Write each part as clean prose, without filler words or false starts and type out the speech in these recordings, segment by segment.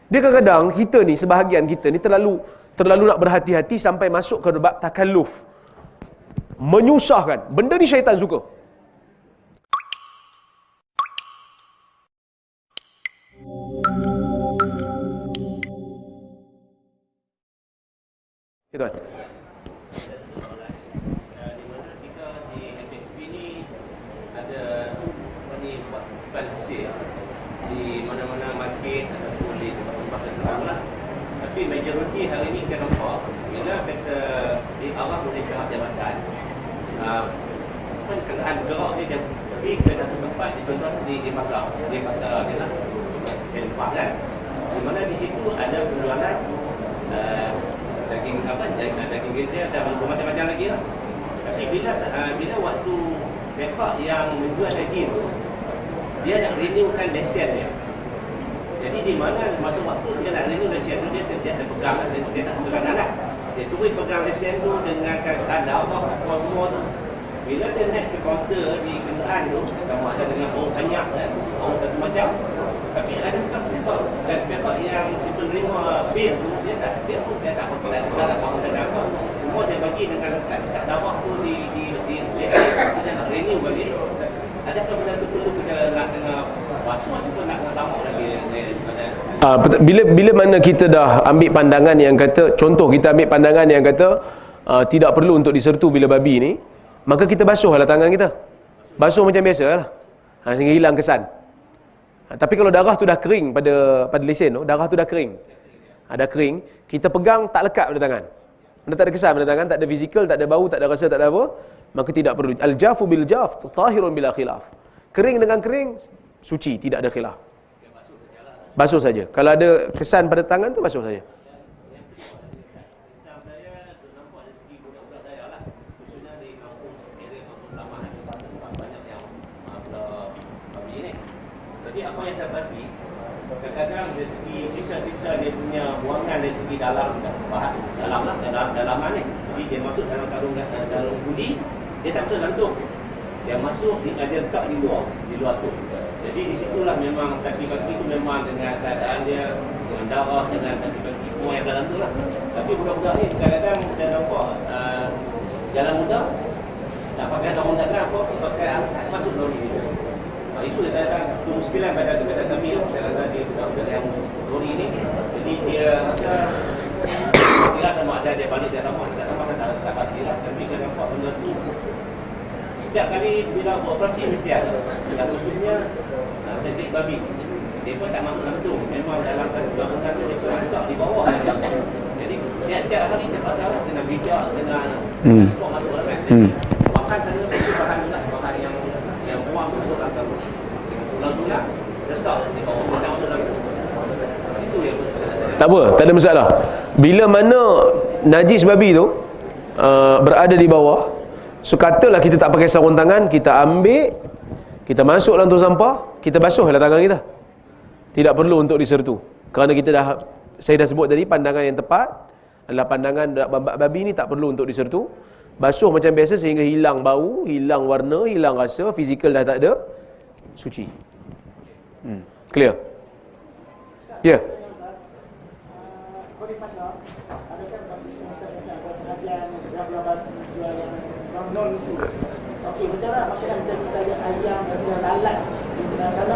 Dia kadang-kadang kita ni, sebahagian kita ni terlalu nak berhati-hati sampai masuk ke bab takalluf. Menyusahkan. Benda ni syaitan suka. Ya tuan. Di mana-mana market ataupun di tempat-tempat terang lah. Tapi majoriti hari ini kita nampak bila kata diarah oleh pihak jabatan, kenderaan gerak dia pergi ke satu tempat, contoh di pasar dia lah, tempat kan, di mana di situ ada penjualan daging gajah dan macam-macam lagi lah. Tapi bila waktu pihak yang menjual daging tu, dia nak renewkan lesen dia. Jadi di mana masa waktu dia nak renew lesen tu, dia pegang, dia tak serangan lah. Dia terus pegang lesen tu dengan keadaan darah semua tu. Bila dia naik ke kaunter di kenderaan tu, sama ada dengan orang banyak kan, orang satu macam. Tapi adakah pihak dan pihak yang si penerima bil tu, dia tak apa. Semua dia bagi dengan lekat darah tu di lesen, dia nak renew balik. Adakah benda tu perlu kita nak kena basuh ataupun nak kena sama lagi? Bila mana kita dah ambil pandangan yang kata, contoh kita ambil pandangan yang kata tidak perlu untuk disertu bila babi ni, maka kita basuhlah tangan kita. Basuh macam biasa lah, sehingga hilang kesan. Tapi kalau darah tu dah kering pada lesen tu, darah tu dah kering, dah kering, kita pegang tak lekat pada tangan, benda tak ada kesan pada tangan, tak ada fizikal, tak ada bau, tak ada rasa, tak ada apa, maka tidak perlu. Al-jafu bil jaf tahirun bila khilaf. Kering dengan kering suci, tidak ada khilaf. Basuh saja. Kalau ada kesan pada tangan tu, basuh saja. Jadi apa yang saya bagi, kadang-kadang dari segi sisa-sisa dia punya buangan dari segi dalaman ni. Jadi dia masuk dalam karung, dalam budi, dia tak bisa lantung. Dia masuk, dia letak di luar tu. Jadi di situlah memang kaki-kaki tu memang dengan keadaan dia, dengan darah, dengan kaki-kaki semua yang dalam tu lah. Tapi budak-budak ni kadang-kadang saya nampak jalan mudah, tak pakai sarung tangan apa, pakai angkat masuk lori ni. Itu kadang-kadang kemuskilan pada kami, saya rasa dia budak-budak yang lori ni. Jadi dia rasa kira sama ada dia balik dia sama, saya tak pasti lah. Tapi saya nampak benda tu setiap kali bila operasi mesti ada. Dan khususnya teknik babi, dia pun tak masuk lantung. Memang dalam bangunan tu dia pun letak di bawah. Jadi tiap-tiap hari dia pasal lah, kena bijak, kena skop masuk dalam kan. Makan sana mesti bahan pula, bahan yang buang masuk dalam sana. Tulang-tulang letak di bawah, tak masuk dalam. Itu yang tak apa, tak ada masalah. Bila mana najis babi tu berada di bawah, so katalah kita tak pakai sarung tangan, kita ambil, kita masuk dalam tong sampah, kita basuhlah tangan kita. Tidak perlu untuk disertu. Kerana saya dah sebut tadi, pandangan yang tepat adalah pandangan babi ni tak perlu untuk disertu. Basuh macam biasa sehingga hilang bau, hilang warna, hilang rasa, fizikal dah tak ada, suci. Clear? Ya. Yeah. Non-muslim. Okey, macam mana maksudnya kita ada ayam dan lalat di sana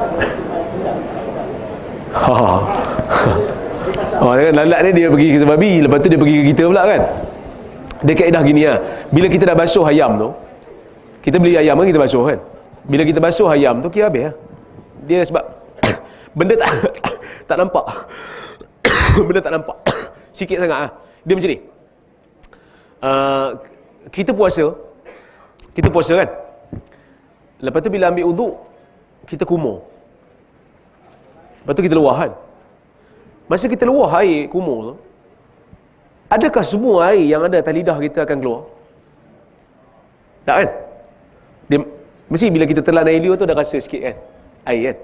tidak. Lalat ni dia pergi ke babi, lepas tu dia pergi ke kita pula kan. Dia kaedah gini lah. Bila kita dah basuh ayam tu, kita beli ayam kan, kita basuh kan. Bila kita basuh ayam tu, kira habis lah. Dia sebab benda tak nampak. Benda tak nampak. Sikit sangat lah. Dia macam ni. Kita puasa kan. Lepas tu bila ambil uduk, kita kumur. Lepas tu kita luah kan. Masa kita luah air kumur tu, adakah semua air yang ada atas lidah kita akan keluar? Tak kan? Dia, mesti bila kita telan air liur tu ada rasa sikit kan, air kan.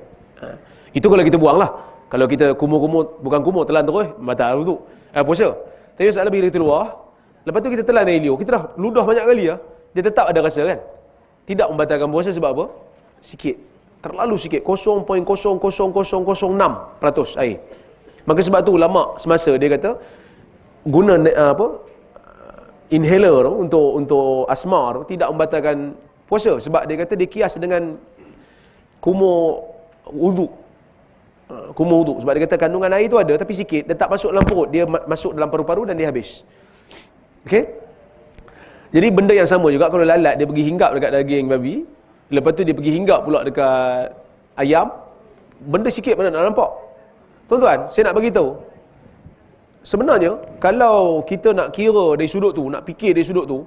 Itu kalau kita buang lah. Kalau kita kumur-kumur, bukan kumur, telan terus, batal uduk, puasa. Tapi masalah bila kita luah, lepas tu kita telan air liur, kita dah ludah banyak kali lah, dia tetap ada rasa kan. Tidak membatalkan puasa sebab apa? Sikit, terlalu sikit, 0.00006% air. Maka sebab tu ulama semasa dia kata guna inhaler tu untuk asma tu tidak membatalkan puasa, sebab dia kata dia kias dengan kumur wudu. Kumur wudu, sebab dia kata kandungan air tu ada tapi sikit, dia tak masuk dalam perut, dia masuk dalam paru-paru dan dia habis. Okey. Jadi benda yang sama juga kalau lalat dia pergi hinggap dekat daging babi, lepas tu dia pergi hinggap pula dekat ayam, benda sikit mana nak nampak. Tuan-tuan, saya nak bagi tahu, sebenarnya kalau kita nak kira dari sudut tu, nak fikir dari sudut tu,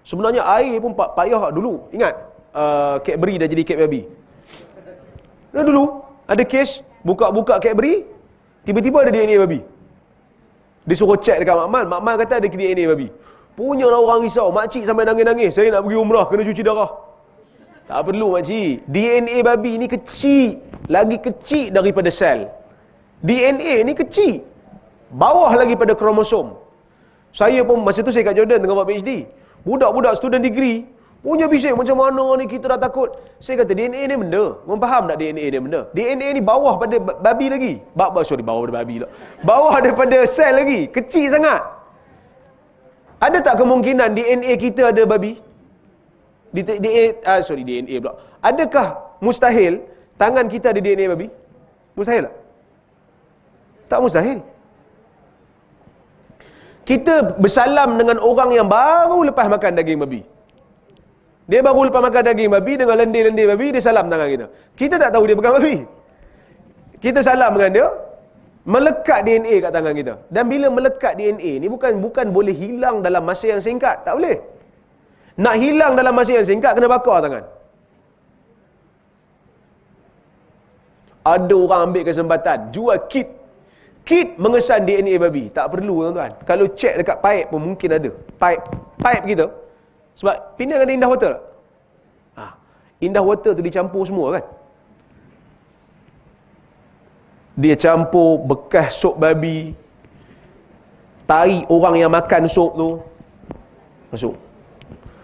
sebenarnya air pun payah dulu. Ingat Cadbury dah jadi kek babi. Nah, dulu ada kes buka-buka Cadbury, tiba-tiba ada DNA babi. Dia suruh check dekat Mak Mal kata ada DNA babi. Punya lah orang risau, makcik sampai nangis-nangis, saya nak pergi umrah kena cuci darah. Tak perlu makcik, DNA babi ni kecil, lagi kecil daripada sel. DNA ni kecil, bawah lagi pada kromosom. Saya pun masa tu saya kat Jordan tengah buat PhD, budak-budak student degree punya bising macam mana ni, kita dah takut. Saya kata DNA ni benda, korang faham tak DNA ni benda? DNA ni bawah pada babi lagi. Bawah pada babi lah, bawah daripada sel lagi, kecil sangat. Ada tak kemungkinan DNA kita ada babi? DNA pula. Adakah mustahil tangan kita ada DNA babi? Mustahil tak? Tak mustahil. Kita bersalam dengan orang yang baru lepas makan daging babi. Dia baru lepas makan daging babi dengan lendir-lendir babi, dia salam tangan kita. Kita tak tahu dia pegang babi. Kita salam dengan dia, melekat DNA kat tangan kita. Dan bila melekat DNA ni bukan boleh hilang dalam masa yang singkat, tak boleh. Nak hilang dalam masa yang singkat kena bakar tangan. Ada orang ambil kesempatan jual kit mengesan DNA babi. Tak perlu tuan-tuan. Kalau check dekat pipe pun mungkin ada. Pipe kita. Sebab Penang ada Indah Water. Indah Water tu dicampur semua kan. Dia campur bekas sop babi, tahi orang yang makan sop tu masuk.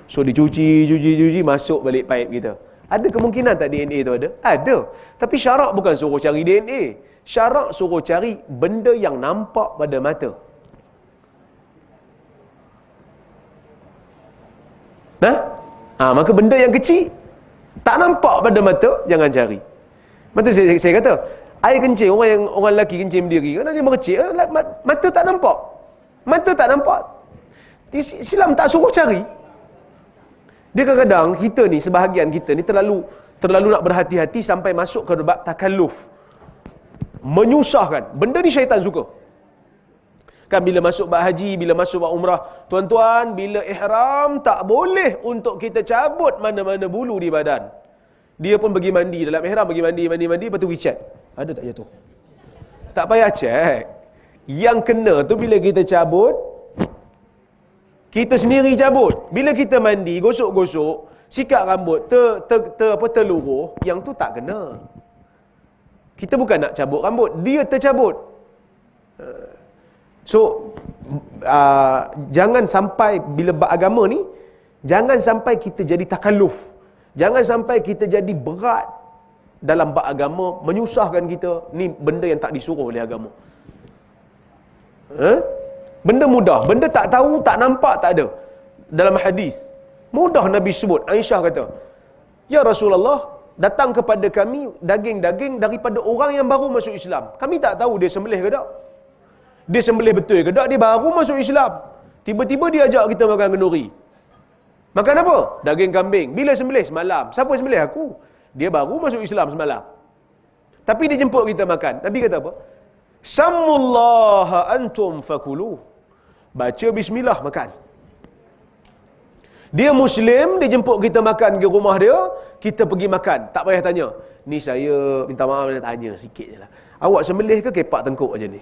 So dicuci, masuk balik pipe kita. Ada kemungkinan tak DNA tu ada? Ada. Tapi syarak bukan suruh cari DNA. Syarak suruh cari benda yang nampak pada mata. Maka benda yang kecil tak nampak pada mata, jangan cari. Mata saya kata, air kencing, orang lelaki kencing berdiri, kan dia mengecil, mata tak nampak. Mata tak nampak. Islam tak suruh cari. Dia kadang-kadang kita ni, sebahagian kita ni terlalu nak berhati-hati sampai masuk ke bab takalluf. Menyusahkan. Benda ni syaitan suka. Kan bila masuk bab haji, bila masuk bab umrah, tuan-tuan, bila ihram tak boleh untuk kita cabut mana-mana bulu di badan. Dia pun pergi mandi dalam ihram, pergi mandi, lepas tu we check. Ada tak jatuh? Tak payah check. Yang kena tu bila kita cabut, kita sendiri cabut. Bila kita mandi, gosok-gosok, sikat rambut, terluruh, yang tu tak kena. Kita bukan nak cabut rambut, dia tercabut. So, jangan sampai bila beragama ni, jangan sampai kita jadi takalluf. Jangan sampai kita jadi berat dalam bab agama, menyusahkan kita. Ni benda yang tak disuruh oleh agama. Benda mudah, benda tak tahu, tak nampak, tak ada. Dalam hadis mudah Nabi sebut, Aisyah kata, "Ya Rasulullah, datang kepada kami daging-daging daripada orang yang baru masuk Islam. Kami tak tahu dia sembelih ke tak. Dia sembelih betul ke tak, dia baru masuk Islam. Tiba-tiba dia ajak kita makan kenduri. Makan apa? Daging kambing. Bila sembelih? Semalam. Siapa sembelih? Aku. Dia baru masuk Islam semalam. Tapi dia jemput kita makan. Nabi kata apa? Sammullaha antum fakulu. Baca bismillah, makan. Dia Muslim, dia jemput kita makan ke rumah dia, kita pergi makan. Tak payah tanya. Ni saya minta maaf, nak tanya sikit je lah. Awak sembelih ke kepak tengkuk aja ni?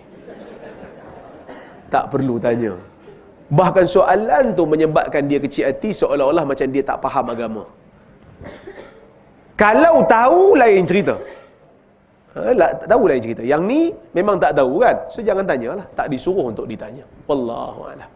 Tak perlu tanya. Bahkan soalan tu menyebabkan dia kecil hati, seolah-olah macam dia tak faham agama. Kalau tahu lain cerita. Tak tahu lain cerita. Yang ni memang tak tahu kan. So jangan tanyalah. Tak disuruh untuk ditanya. Wallahu a'lam.